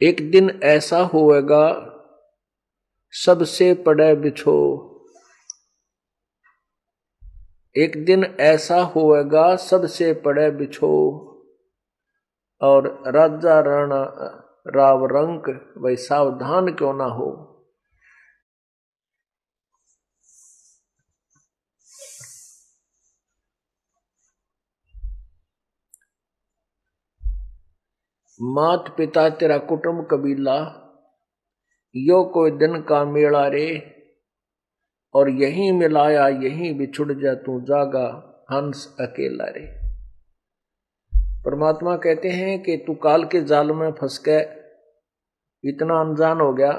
एक दिन ऐसा होएगा सबसे पड़े बिछो, एक दिन ऐसा होएगा सबसे पड़े बिछो, और राजा राणा राव रंक भाई सावधान क्यों ना हो। मात पिता तेरा कुटुंब कबीला, यो कोई दिन का मेला रे, और यहीं मिलाया यहीं बिछुड़ जा तू जागा हंस अकेला रे। परमात्मा कहते हैं कि तू काल के जाल में फंस के इतना अनजान हो गया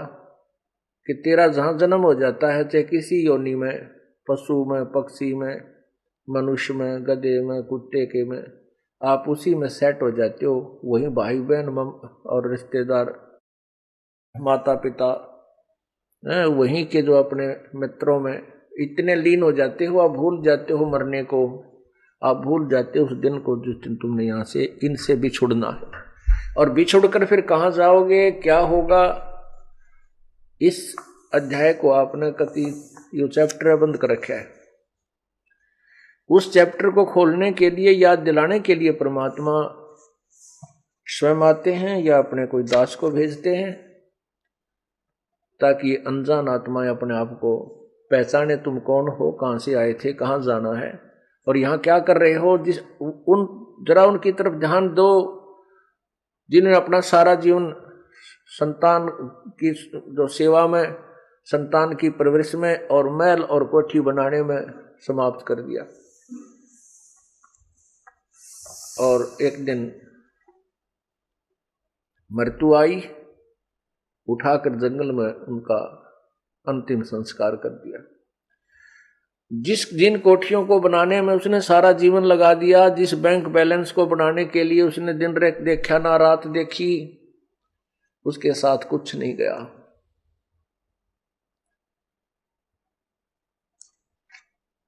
कि तेरा जहां जन्म हो जाता है, चाहे किसी योनि में, पशु में, पक्षी में, मनुष्य में, गधे में, कुत्ते के में, आप उसी में सेट हो जाते हो। वही भाई बहन और रिश्तेदार, माता पिता, वहीं के जो अपने मित्रों में इतने लीन हो जाते हो, आप भूल जाते हो मरने को, आप भूल जाते हो उस दिन को जिस दिन तुमने यहाँ से इनसे बिछुड़ना है। और बिछुड़कर फिर कहाँ जाओगे, क्या होगा, इस अध्याय को आपने कति यो चैप्टर बंद कर रखा है। उस चैप्टर को खोलने के लिए, याद दिलाने के लिए परमात्मा स्वयं आते हैं या अपने कोई दास को भेजते हैं, ताकि अनजान आत्माएं अपने आप को पहचाने, तुम कौन हो, कहां से आए थे, कहां जाना है और यहां क्या कर रहे हो। जरा उनकी तरफ ध्यान दो जिन्होंने अपना सारा जीवन संतान की जो सेवा में, संतान की परवरिश में और महल और कोठी बनाने में समाप्त कर दिया। और एक दिन मृत्यु आई, उठाकर जंगल में उनका अंतिम संस्कार कर दिया। जिन कोठियों को बनाने में उसने सारा जीवन लगा दिया, जिस बैंक बैलेंस को बनाने के लिए उसने दिन रात देखा ना रात देखी, उसके साथ कुछ नहीं गया।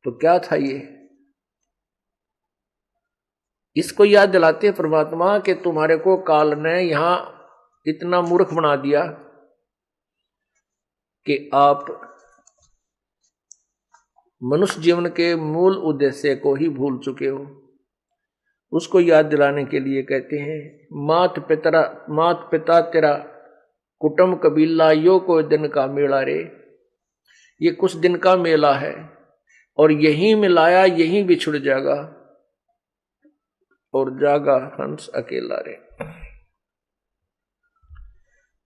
तो क्या था ये, इसको याद दिलाते हैं परमात्मा कि तुम्हारे को काल ने यहां इतना मूर्ख बना दिया कि आप मनुष्य जीवन के मूल उद्देश्य को ही भूल चुके हो। उसको याद दिलाने के लिए कहते हैं, मात पिता तेरा कुटुंब कबीला, यो कोई दिन का मेला रे। ये कुछ दिन का मेला है और यहीं मिलाया यहीं बिछुड़ जाएगा, और जागा हंस अकेला रे।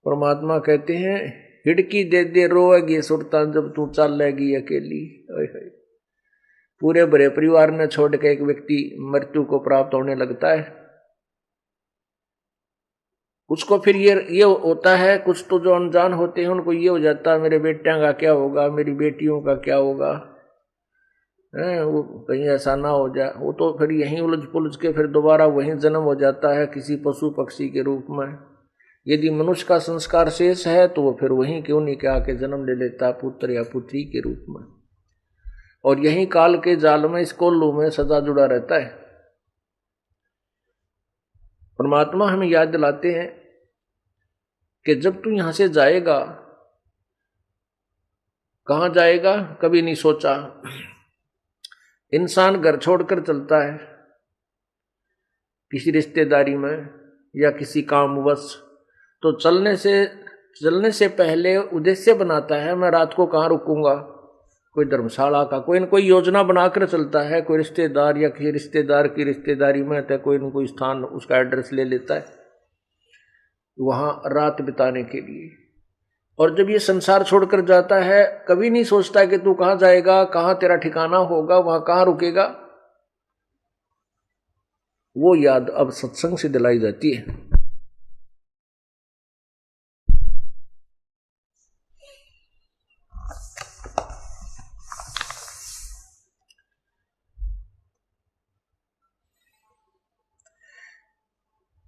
परमात्मा कहते हैं, हिड़की दे दे रोएगी सुरतान जब तू चलेगी अकेली। पूरे भरे परिवार ने छोड़ के एक व्यक्ति मृत्यु को प्राप्त होने लगता है, उसको फिर ये होता है, कुछ तो जो अनजान होते हैं उनको ये हो जाता है, मेरे बेटियों का क्या होगा, मेरी बेटियों का क्या होगा, वो कहीं ऐसा ना हो जाए। वो तो फिर यहीं उलझ पुलझ के फिर दोबारा वहीं जन्म हो जाता है किसी पशु पक्षी के रूप में। यदि मनुष्य का संस्कार शेष है तो वो फिर वहीं क्यों नहीं के आके जन्म ले लेता, पुत्र या पुत्री के रूप में, और यहीं काल के जाल में, इस कोल्लू में सदा जुड़ा रहता है। परमात्मा हमें याद दिलाते हैं कि जब तू यहां से जाएगा, कहां जाएगा कभी नहीं सोचा। इंसान घर छोड़कर चलता है किसी रिश्तेदारी में या किसी कामवश, तो चलने से पहले उद्देश्य बनाता है, मैं रात को कहाँ रुकूंगा, कोई धर्मशाला का कोई न कोई योजना बनाकर चलता है। कोई रिश्तेदार या किसी रिश्तेदार की रिश्तेदारी में तो कोई न कोई स्थान उसका एड्रेस ले लेता है वहां रात बिताने के लिए। और जब ये संसार छोड़कर जाता है, कभी नहीं सोचता है कि तू कहाँ जाएगा, कहाँ तेरा ठिकाना होगा, वहां कहाँ रुकेगा। वो याद अब सत्संग से दिलाई जाती है।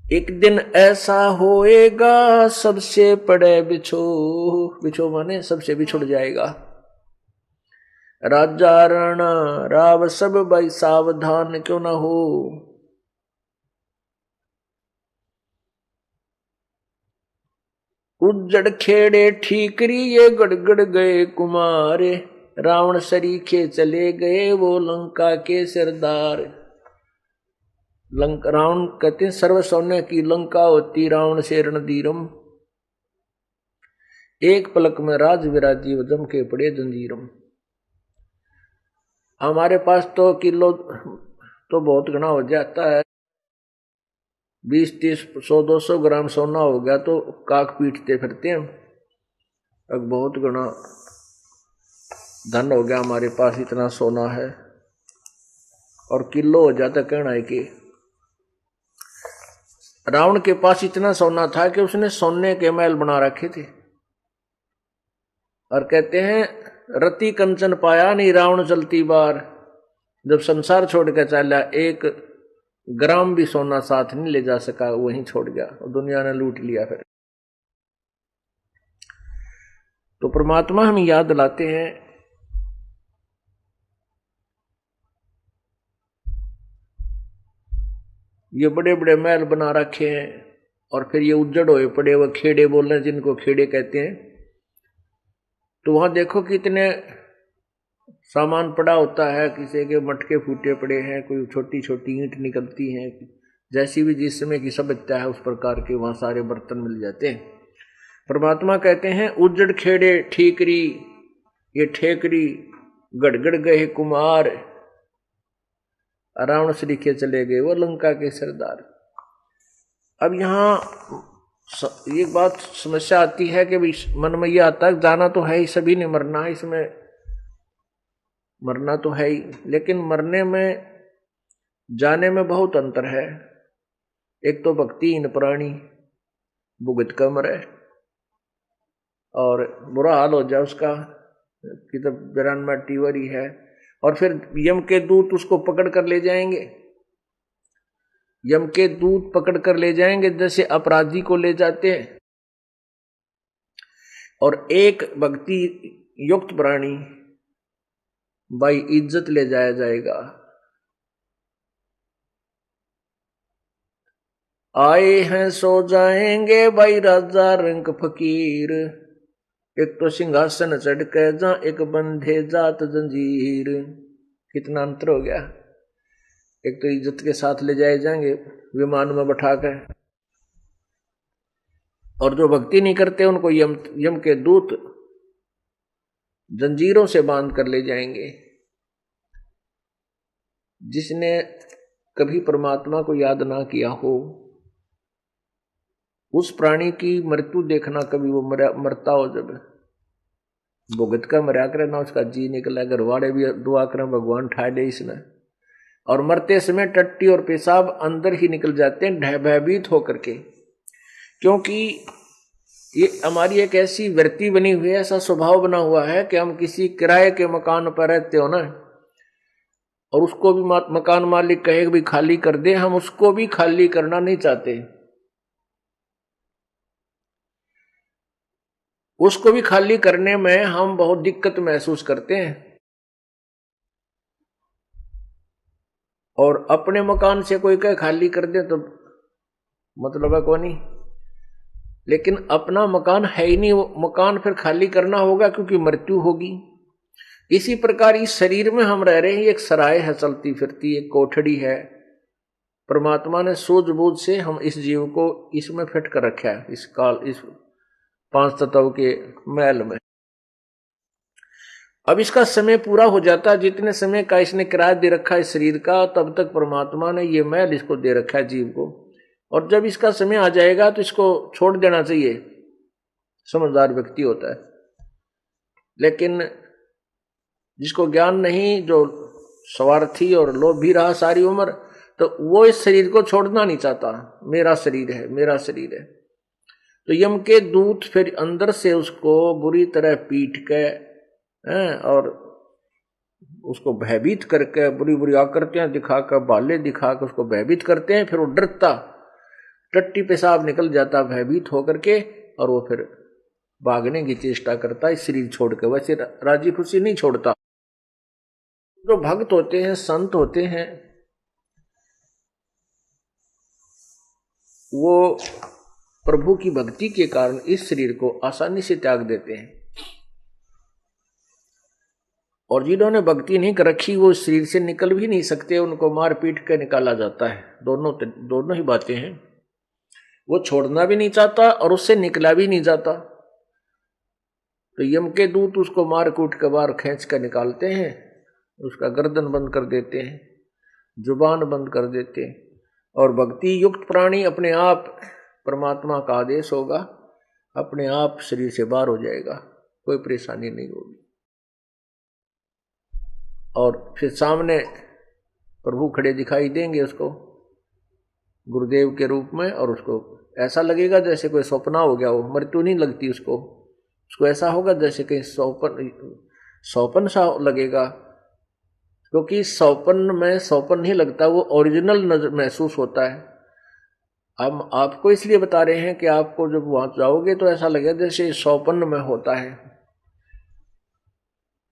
एक दिन ऐसा होएगा सबसे पड़े बिछो, बिछो माने सबसे बिछुड़ जाएगा। राजा राणा राव सब भाई सावधान क्यों ना हो। उज्जड़ खेड़े ठीकरी ये गड़गड़ गए कुमार, रावण सरीखे चले गए वो लंका के सरदार। रावण कहते हैं सर्व सौम्य की लंका होती रावण से रणधीरम, एक पलक में राज विराजी जम के पड़े जंजीरम। हमारे पास तो किलो तो बहुत घना हो जाता है, 20, 30, 100, 200 ग्राम सोना हो गया तो काक पीटते फिरते हैं। अब बहुत घना धन हो गया हमारे पास, इतना सोना है। और किलो हो जाता कहना है कि रावण के पास इतना सोना था कि उसने सोने के महल बना रखे थे। और कहते हैं रति कंचन पाया नहीं रावण चलती बार, जब संसार छोड़ के चला 1 ग्राम भी सोना साथ नहीं ले जा सका, वहीं छोड़ गया और दुनिया ने लूट लिया। फिर तो परमात्मा हमें याद दिलाते हैं ये बड़े बड़े महल बना रखे हैं और फिर ये उज्जड़ हुए पड़े हुए खेड़े बोल रहे हैं, जिनको खेड़े कहते हैं। तो वहां देखो कितने सामान पड़ा होता है, किसी के मटके फूटे पड़े हैं, कोई छोटी छोटी ईंट निकलती हैं, जैसी भी जिस समय की सभ्यता है उस प्रकार के वहां सारे बर्तन मिल जाते हैं। परमात्मा कहते हैं उज्जड़ खेड़े ठीकरी ये ठेकरी गड़गड़ गए कुमार, रावण सरीखे चले गए वो लंका के सरदार। अब यहाँ एक बात समस्या आती है कि मन में ये आता है जाना तो है ही, सभी ने मरना है, इसमें मरना तो है ही, लेकिन मरने में जाने में बहुत अंतर है। एक तो भक्तिहीन प्राणी भुगत कर मरे और बुरा हाल हो जाए उसका कि तो 92 टीवरी है, और फिर यम के दूत उसको पकड़ कर ले जाएंगे, यम के दूत पकड़ कर ले जाएंगे जैसे अपराधी को ले जाते हैं। और एक भक्ति युक्त प्राणी भाई इज्जत ले जाया जाएगा। आए हैं सो जाएंगे भाई राजा रंग फकीर, एक तो सिंहासन चढ़ के जा एक बंधे जात जंजीर। कितना अंतर हो गया। एक तो इज्जत के साथ ले जाए जाएंगे विमान में बैठा कर, और जो भक्ति नहीं करते उनको यम के दूत जंजीरों से बांध कर ले जाएंगे। जिसने कभी परमात्मा को याद ना किया हो उस प्राणी की मृत्यु देखना, कभी वो मरता हो जब भुगत का मरा करे ना उसका जी निकला, घर वाले भी दुआ करें भगवान ठा दे इसने, और मरते समय टट्टी और पेशाब अंदर ही निकल जाते हैं भयभीत होकर के। क्योंकि ये हमारी एक ऐसी वृत्ति बनी हुई है, ऐसा स्वभाव बना हुआ है कि हम किसी किराए के मकान पर रहते हो ना, और उसको भी मकान मालिक कहे भी खाली कर दे, हम उसको भी खाली करना नहीं चाहते। उसको भी खाली करने में हम बहुत दिक्कत महसूस करते हैं। और अपने मकान से कोई कहे खाली कर दे तो मतलब है कौन नहीं, लेकिन अपना मकान है ही नहीं, वो मकान फिर खाली करना होगा क्योंकि मृत्यु होगी। इसी प्रकार इस शरीर में हम रह रहे हैं, एक सराय है चलती फिरती, एक कोठड़ी है। परमात्मा ने सूझबूझ से हम इस जीव को इसमें फिट कर रखा है, इस काल इस 5 तत्व के महल में। अब इसका समय पूरा हो जाता है, जितने समय का इसने किराया दे रखा है शरीर का, तब तक परमात्मा ने ये महल इसको दे रखा है जीव को। और जब इसका समय आ जाएगा तो इसको छोड़ देना चाहिए, समझदार व्यक्ति होता है। लेकिन जिसको ज्ञान नहीं, जो स्वार्थी और लोभी रहा सारी उम्र, तो वो इस शरीर को छोड़ना नहीं चाहता, मेरा शरीर है मेरा शरीर है। तो यम के दूत फिर अंदर से उसको बुरी तरह पीट के और उसको भयभीत करके बुरी बुरी आकृतियां दिखाकर, बाले दिखाकर उसको भयभीत करते हैं। फिर वो डरता, टट्टी पेशाब निकल जाता भयभीत होकर के, और वो फिर भागने की चेष्टा करता है शरीर छोड़ के। वैसे राजी खुशी नहीं छोड़ता। जो भक्त होते हैं, संत होते हैं, वो प्रभु की भक्ति के कारण इस शरीर को आसानी से त्याग देते हैं, और जिन्होंने भक्ति नहीं कर रखी वो शरीर से निकल भी नहीं सकते, उनको मार पीट कर निकाला जाता है। दोनों ही बातें हैं। वो छोड़ना भी नहीं चाहता और उससे निकला भी नहीं जाता, तो यम के दूत उसको मार कूट के बाहर खींच कर निकालते हैं, उसका गर्दन बंद कर देते हैं, जुबान बंद कर देते हैं। और भक्ति युक्त प्राणी अपने आप, परमात्मा का आदेश होगा, अपने आप शरीर से बाहर हो जाएगा, कोई परेशानी नहीं होगी। और फिर सामने प्रभु खड़े दिखाई देंगे उसको गुरुदेव के रूप में, और उसको ऐसा लगेगा जैसे कोई सपना हो गया हो, मृत्यु नहीं लगती उसको ऐसा होगा जैसे कहीं सौपन सा लगेगा, क्योंकि सौपन में सौपन नहीं लगता, वो ओरिजिनल नजर महसूस होता है। हम आपको इसलिए बता रहे हैं कि आपको जब वहां जाओगे तो ऐसा लगेगा जैसे सौपन में होता है।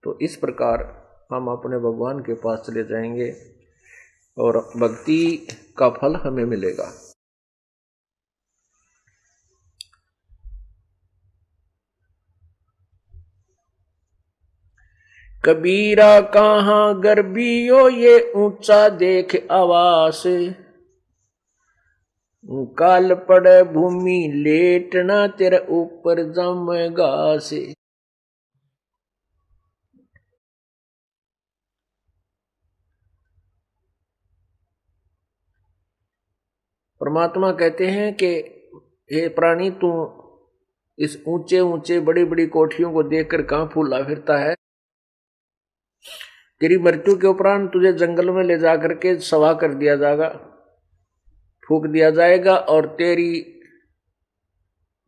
तो इस प्रकार हम अपने भगवान के पास चले जाएंगे और भक्ति का फल हमें मिलेगा। कबीरा कहाँ गर्बियो ये ऊंचा देख आवास, काल पड़े भूमि लेटना तेरे ऊपर जमेगा से। परमात्मा कहते हैं कि हे प्राणी, तू इस ऊंचे ऊंचे बड़ी बड़ी कोठियों को देखकर कहां फूला फिरता है? तेरी मृत्यु के उपरांत तुझे जंगल में ले जाकर के सवा कर दिया जाएगा, फूक दिया जाएगा, और तेरी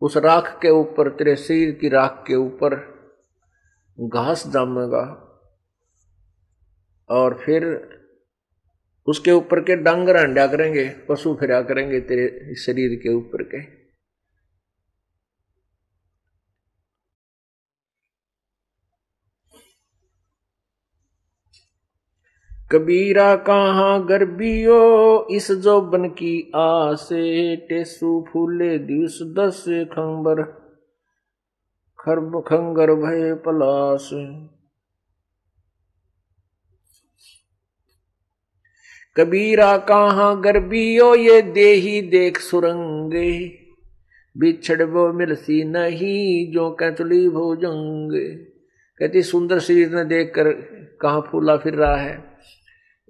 उस राख के ऊपर, तेरे शरीर की राख के ऊपर घास जमेगा, और फिर उसके ऊपर के डांगर अंडा करेंगे, पशु फिरा करेंगे तेरे शरीर के ऊपर के। कबीरा कहाँ गर्बियो इस जोबन की आसे, टेसु फूले दिवस दस खंबर खरब खंगर भय पलास। कबीरा कहाँ गर्बियो ये देही देख सुरंगे, बिछड़ वो मिलसी नहीं जो कैचुली भोजंगे। कहती सुंदर शरीर ने देखकर कहाँ फूला फिर रहा है,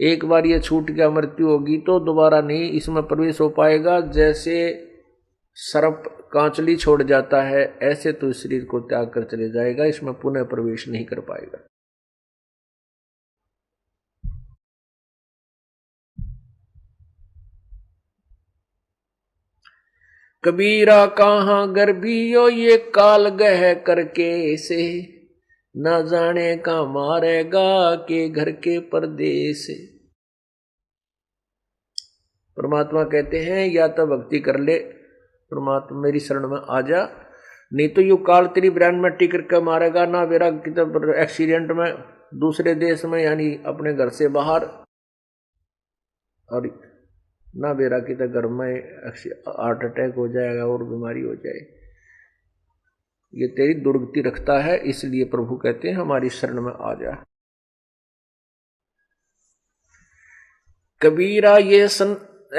एक बार ये छूट गया, मृत्यु होगी तो दोबारा नहीं इसमें प्रवेश हो पाएगा। जैसे सर्प कांचली छोड़ जाता है, ऐसे तो इस शरीर को त्याग कर चले जाएगा, इसमें पुनः प्रवेश नहीं कर पाएगा। कबीरा कहाँ गर्भियो ये काल गह करके से, न जाने का मारेगा के घर के परदेस। परमात्मा कहते हैं या तो भक्ति कर ले, परमात्मा मेरी शरण में आ जा, नहीं तो यू काल तेरी ब्रांड में टिकर के मारेगा, ना मेरा कितना एक्सीडेंट में दूसरे देश में यानी अपने घर से बाहर, और ना बेरा की तो घर में हार्ट अटैक हो जाएगा और बीमारी हो जाए। ये तेरी दुर्गति रखता है, इसलिए प्रभु कहते हैं हमारी शरण में आ जा। कबीरा ये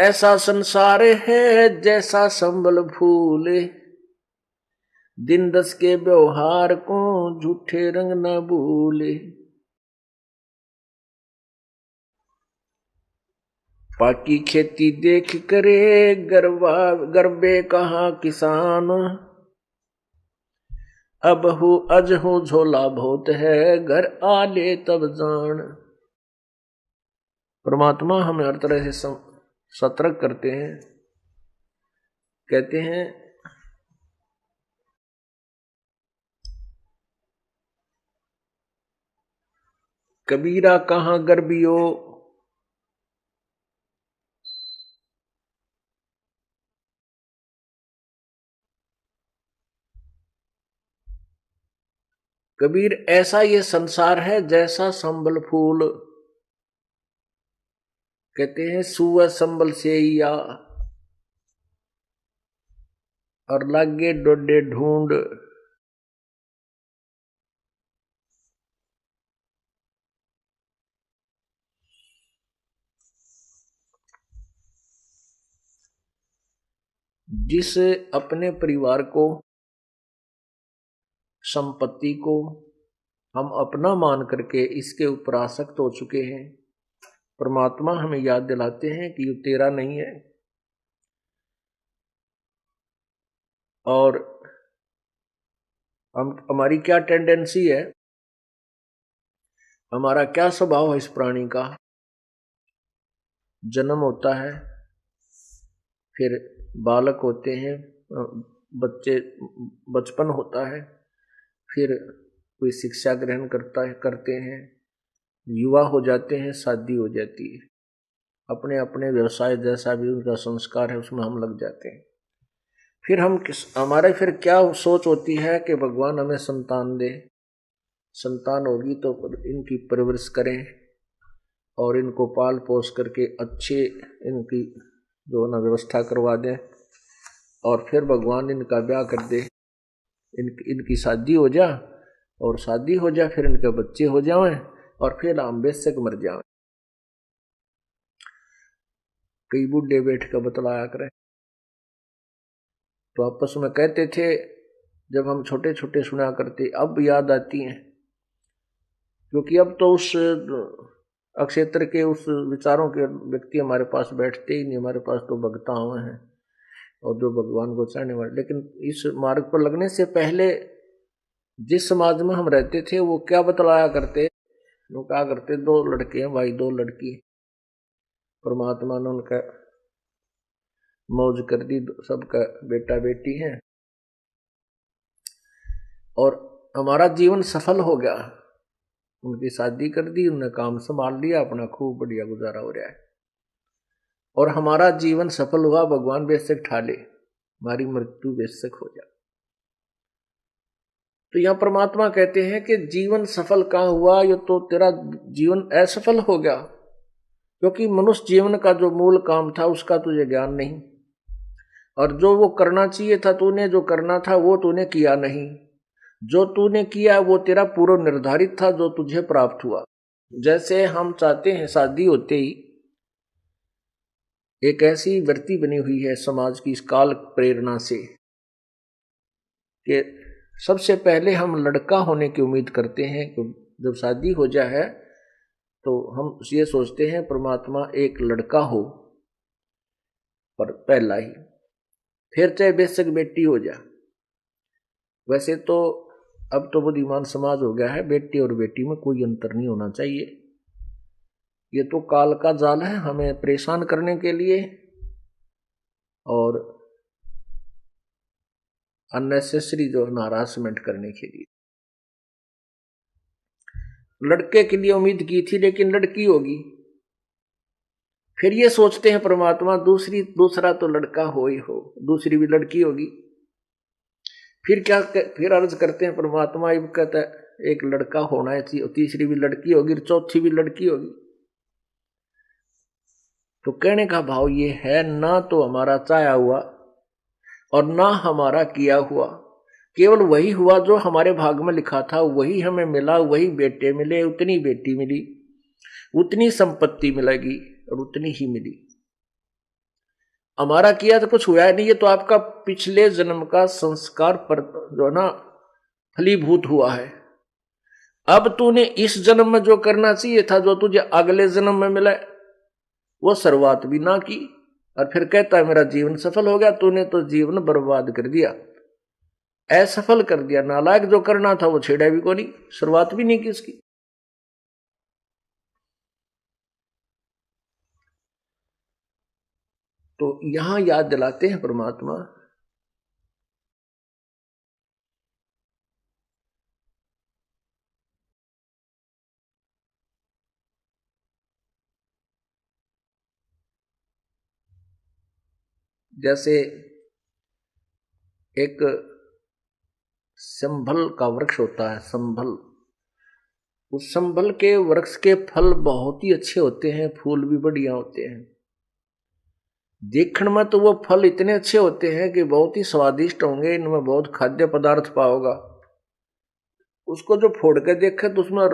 ऐसा संसार है जैसा संबल फूले, दिन दस के व्यवहार को झूठे रंग न भूले। पाकी खेती देख करे गर्बे कहाँ किसान, अब हो अज हो झोला बहुत है घर आले तब जान। परमात्मा हमें हर तरह से सतर्क करते हैं, कहते हैं कबीरा कहाँ गर्बियो, कबीर ऐसा ये संसार है जैसा संबल फूल, कहते हैं सुअ संबल से या, और लागे डोडे ढूंढ। जिस अपने परिवार को, संपत्ति को हम अपना मान करके इसके ऊपर आसक्त हो चुके हैं, परमात्मा हमें याद दिलाते हैं कि ये तेरा नहीं है। और हमारी क्या टेंडेंसी है, हमारा क्या स्वभाव है इस प्राणी का। जन्म होता है, फिर बालक होते हैं, बच्चे, बचपन होता है, फिर कोई शिक्षा ग्रहण करते हैं, युवा हो जाते हैं, शादी हो जाती है, अपने अपने व्यवसाय जैसा भी उनका संस्कार है उसमें हम लग जाते हैं। फिर हमारे फिर क्या सोच होती है कि भगवान हमें संतान दे, संतान होगी तो इनकी परवरिश करें और इनको पाल पोस करके अच्छे इनकी जो ना व्यवस्था करवा दें, और फिर भगवान इनका ब्याह कर दे, इनकी शादी हो जा, और शादी हो जाए फिर इनके बच्चे हो जाएं, और फिर हम बेशक मर जाएं। कई बूढ़े बैठ कर बतलाया करें तो आपस में कहते थे, जब हम छोटे छोटे सुना करते, अब याद आती हैं, क्योंकि अब तो उस अक्षेत्र के उस विचारों के व्यक्ति हमारे पास बैठते ही नहीं, हमारे पास तो भगता हुए हैं और जो भगवान को चाहने वाले। लेकिन इस मार्ग पर लगने से पहले जिस समाज में हम रहते थे वो क्या बतलाया करते, वो क्या करते, दो लड़के हैं भाई, दो लड़की, परमात्मा ने उनका मौज कर दी, सबका बेटा बेटी है और हमारा जीवन सफल हो गया। उनकी शादी कर दी, उन्होंने काम संभाल लिया, अपना खूब बढ़िया गुजारा हो रहा है और हमारा जीवन सफल हुआ। भगवान बेशक ठाले, हमारी मृत्यु बेशक हो जाए। तो यहां परमात्मा कहते हैं कि जीवन सफल कहां हुआ, ये तो तेरा जीवन असफल हो गया, क्योंकि मनुष्य जीवन का जो मूल काम था उसका तुझे ज्ञान नहीं, और जो वो करना चाहिए था तूने, जो करना था वो तूने किया नहीं। जो तूने किया वो तेरा पूर्व निर्धारित था, जो तुझे प्राप्त हुआ। जैसे हम चाहते हैं, शादी होते ही एक ऐसी वृत्ति बनी हुई है समाज की इस काल प्रेरणा से कि सबसे पहले हम लड़का होने की उम्मीद करते हैं। जब शादी हो जाए तो हम ये सोचते हैं परमात्मा एक लड़का हो, पर पहला ही, फिर चाहे बेशक बेटी हो जाए। वैसे तो अब तो बुद्धिमान समाज हो गया है, बेटी और बेटी में कोई अंतर नहीं होना चाहिए। ये तो काल का जाल है हमें परेशान करने के लिए और अननेसेसरी जो हरासमेंट करने के लिए। लड़के के लिए उम्मीद की थी लेकिन लड़की होगी, फिर ये सोचते हैं परमात्मा दूसरा तो लड़का हो ही हो, दूसरी भी लड़की होगी। फिर अर्ज करते हैं परमात्मा, ये कहता है एक लड़का होना है, तीसरी भी लड़की होगी, चौथी भी लड़की होगी। तो कहने का भाव ये है, ना तो हमारा चाहा हुआ और ना हमारा किया हुआ, केवल वही हुआ जो हमारे भाग में लिखा था, वही हमें मिला, वही बेटे मिले, उतनी बेटी मिली, उतनी संपत्ति मिलेगी और उतनी ही मिली। हमारा किया तो कुछ हुआ नहीं, ये तो आपका पिछले जन्म का संस्कार पर जो है ना फलीभूत हुआ है। अब तूने इस जन्म में जो करना चाहिए था, जो तुझे अगले जन्म में मिला, वो शुरुआत भी ना की और फिर कहता है मेरा जीवन सफल हो गया। तूने तो जीवन बर्बाद कर दिया, असफल कर दिया। नालायक, जो करना था वो छेड़ा भी को नहीं, शुरुआत भी नहीं की उसकी। तो यहां याद दिलाते हैं परमात्मा, जैसे एक संभल का वृक्ष होता है, संभल, उस संभल के वृक्ष के फल बहुत ही अच्छे होते हैं, फूल भी बढ़िया होते हैं। देखने में तो वो फल इतने अच्छे होते हैं कि बहुत ही स्वादिष्ट होंगे, इनमें बहुत खाद्य पदार्थ पाओगा। उसको जो फोड़ के देखे तो उसमें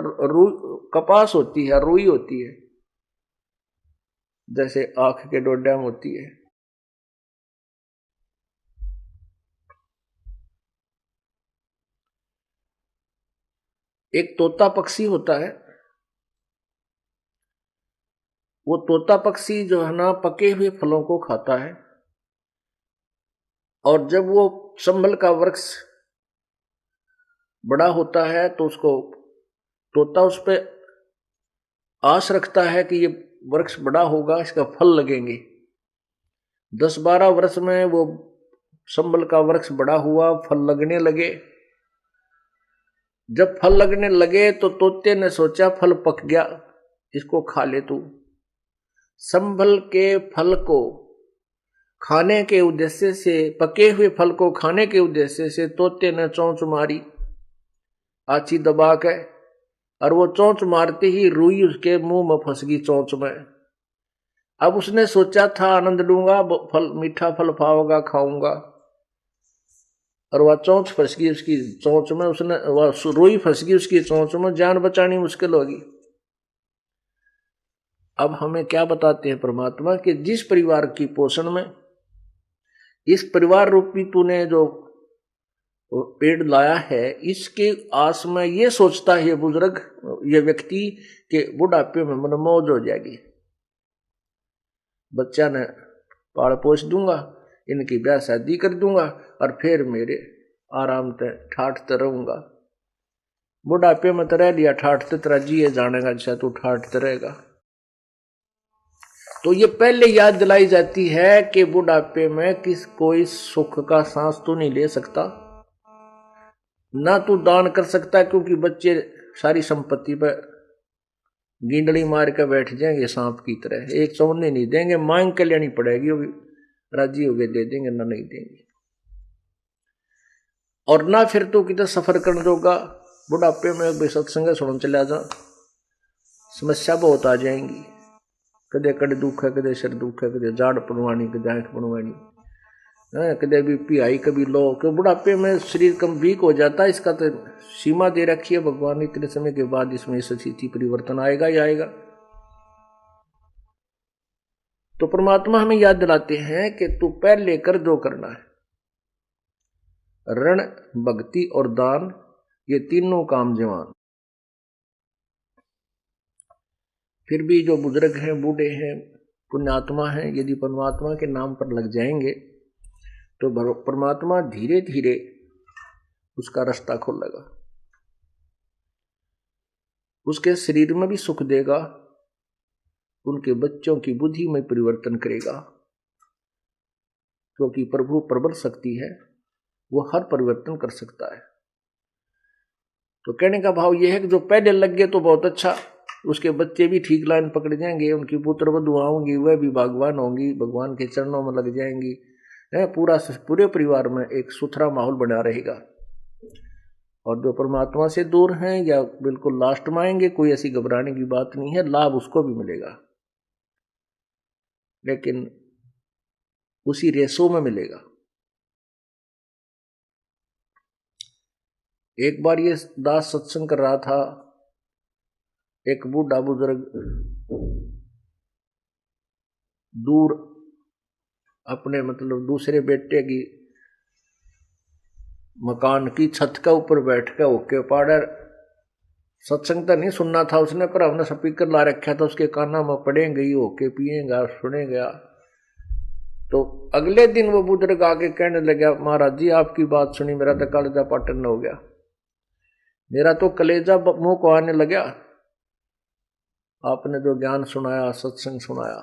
कपास होती है, रुई होती है, जैसे आंख के डोडा में होती है। एक तोता पक्षी होता है, वो तोता पक्षी जो है ना पके हुए फलों को खाता है, और जब वो संभल का वृक्ष बड़ा होता है तो उसको तोता उस पर आस रखता है कि ये वृक्ष बड़ा होगा, इसका फल लगेंगे। 10-12 वर्ष में वो संभल का वृक्ष बड़ा हुआ, फल लगने लगे। जब फल लगने लगे तो तोते ने सोचा फल पक गया, इसको खा ले तू। संभल के फल को खाने के उद्देश्य से, पके हुए फल को खाने के उद्देश्य से तोते ने चोंच मारी आछी दबा के, और वो चोंच मारते ही रुई उसके मुंह में फंस गई चोंच में। अब उसने सोचा था आनंद लूंगा, फल मीठा फल पाऊंगा, खाऊंगा, और वह चोंच फंस गई उसकी चोंच में, उसने वह रुई फंस गई उसकी चोंच में, जान बचानी मुश्किल होगी। अब हमें क्या बताते हैं परमात्मा कि जिस परिवार की पोषण में, इस परिवार रूपी तूने जो पेड़ लाया है, इसके आस में ये सोचता है ये बुजुर्ग, ये व्यक्ति के बुढ़ापे में मन मौज हो जाएगी, बच्चा ने पाल पोस दूंगा, इनकी ब्याह शादी कर दूंगा, और फिर मेरे आराम से ठाठते रहूंगा। बुढ़ापे में तो रह लिया ठाठते, तेरा जिए जानेगा, अच्छा तू ठाठते रहेगा। तो ये पहले याद दिलाई जाती है कि बुढ़ापे में कोई सुख का सांस तो नहीं ले सकता, ना तू दान कर सकता, क्योंकि बच्चे सारी संपत्ति पर गिंडली मार के बैठ जाएंगे सांप की तरह, एक चौने नहीं देंगे, मांग के लेनी पड़ेगी, वो भी राजी हो गए दे देंगे, ना नहीं देंगे। और ना फिर तो कितना सफर करने जोगा। बुढ़ापे में सत्संग सुन चला जा, समस्या बहुत आ जाएंगी, कदे कड़े दुख है, कदे सिर दुख है, कदे जाड़ पड़वानी, कदे आंख पड़वानी, कदे बीपी हाई, कभी लो, क्यों बुढ़ापे में शरीर कम वीक हो जाता है। इसका तो सीमा दे रखी है भगवान ने, इतने समय के बाद इसमें स्थिति परिवर्तन आएगा ही आएगा। तो परमात्मा हमें याद दिलाते हैं कि तू पहले कर जो करना है, ऋण, भक्ति और दान, ये तीनों काम जवान। फिर भी जो बुजुर्ग हैं, बूढ़े हैं, पुण्यात्मा हैं, यदि परमात्मा के नाम पर लग जाएंगे तो परमात्मा धीरे धीरे उसका रास्ता खोलेगा, उसके शरीर में भी सुख देगा, उनके बच्चों की बुद्धि में परिवर्तन करेगा, क्योंकि प्रभु प्रबल शक्ति है, वो हर परिवर्तन कर सकता है। तो कहने का भाव यह है कि जो पहले लग गए तो बहुत अच्छा, उसके बच्चे भी ठीक लाइन पकड़ जाएंगे, उनकी पुत्र वधुआ होंगी, वह भी भगवान होंगी, भगवान के चरणों में लग जाएंगी, पूरे परिवार में एक सुथरा माहौल बना रहेगा। और जो परमात्मा से दूर हैं या बिल्कुल लास्ट में आएंगे, कोई ऐसी घबराने की बात नहीं है, लाभ उसको भी मिलेगा, लेकिन उसी रेसो में मिलेगा। एक बार ये दास सत्संग कर रहा था, एक बूढ़ा बुजुर्ग दूर अपने मतलब दूसरे बेटे की मकान की छत के ऊपर बैठ के होके पाड़े, सत्संग तो नहीं सुनना था उसने, पर हमने स्पीकर ला रखा था, उसके काना में पड़ेंगे ही होके पिएगा सुनेगा। तो अगले दिन वो बुजुर्ग आके कहने लगा, महाराज जी आपकी बात सुनी मेरा तो कलेजा पाटन हो गया, मेरा तो कलेजा मुंह को आने लगा, आपने जो ज्ञान सुनाया, सत्संग सुनाया,